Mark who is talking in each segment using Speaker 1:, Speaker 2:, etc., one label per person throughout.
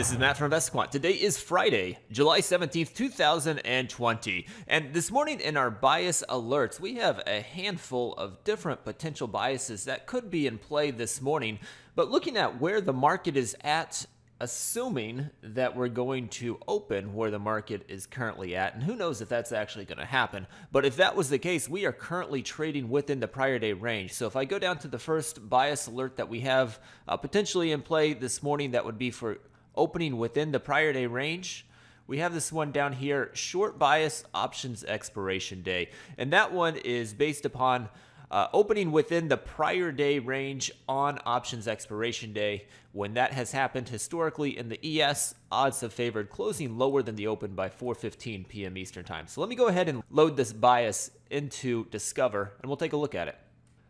Speaker 1: This is Matt from InvestiQuant. Today is Friday, July 17th, 2020. And this morning in our bias alerts, we have a handful of different potential biases that could be in play this morning. But looking at where the market is at, assuming that we're going to open where the market is currently at, and who knows if that's actually going to happen, but if that was the case, we are currently trading within the prior day range. So if I go down to the first bias alert that we have potentially in play this morning, that would be for opening within the prior day range. We have this one down here, short bias options expiration day, and that one is based upon opening within the prior day range on options expiration day. When that has happened historically in the ES, odds have favored closing lower than the open by 4:15 p.m. Eastern Time. So let me go ahead and load this bias into Discover, and we'll take a look at it.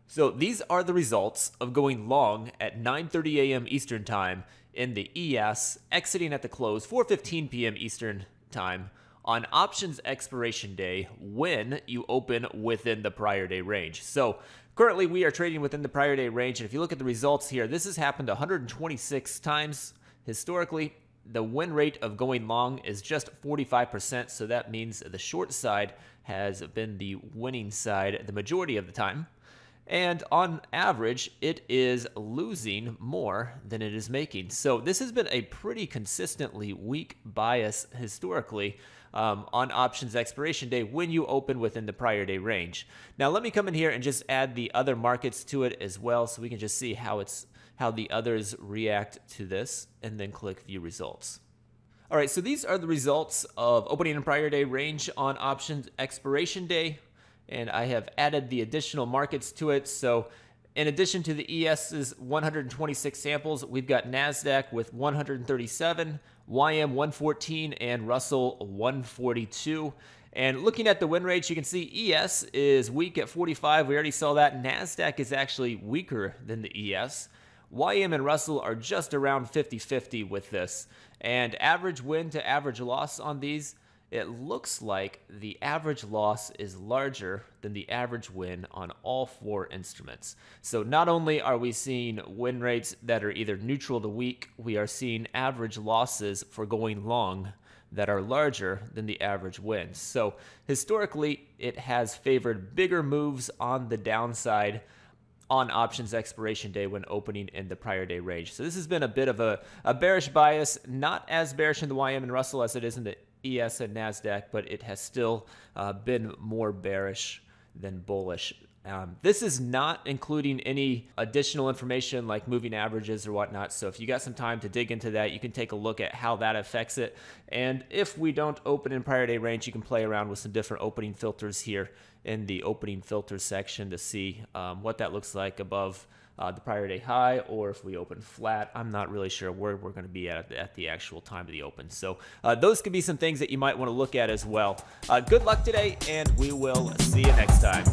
Speaker 1: So these are the results of going long at 9:30 a.m. Eastern Time in the ES, exiting at the close 4:15 p.m. Eastern Time on options expiration day when you open within the prior day range. So currently we are trading within the prior day range, and if you look at the results here, this has happened 126 times historically. The win rate of going long is just 45%, so that means the short side has been the winning side the majority of the time. And on average, it is losing more than it is making. So this has been a pretty consistently weak bias historically on options expiration day when you open within the prior day range. Now let me come in here and just add the other markets to it as well, so we can just see how the others react to this, and then click View Results. All right, so these are the results of opening in prior day range on options expiration day. And I have added the additional markets to it. So in addition to the ES's 126 samples, we've got NASDAQ with 137, YM 114, and Russell 142. And looking at the win rates, you can see ES is weak at 45. We already saw that. NASDAQ is actually weaker than the ES. YM and Russell are just around 50-50 with this. And average win to average loss on these, it looks like the average loss is larger than the average win on all four instruments. So not only are we seeing win rates that are either neutral to weak, we are seeing average losses for going long that are larger than the average wins. So historically, it has favored bigger moves on the downside on options expiration day when opening in the prior day range. So this has been a bit of a bearish bias, not as bearish in the YM and Russell as it is in the ES and NASDAQ, but it has still been more bearish than bullish. This is not including any additional information like moving averages or whatnot. So if you got some time to dig into that, you can take a look at how that affects it. And if we don't open in prior day range, you can play around with some different opening filters here in the opening filter section to see what that looks like above the prior day high, or if we open flat. I'm not really sure where we're going to be at the actual time of the open. So those could be some things that you might want to look at as well. Good luck today, and we will see you next time.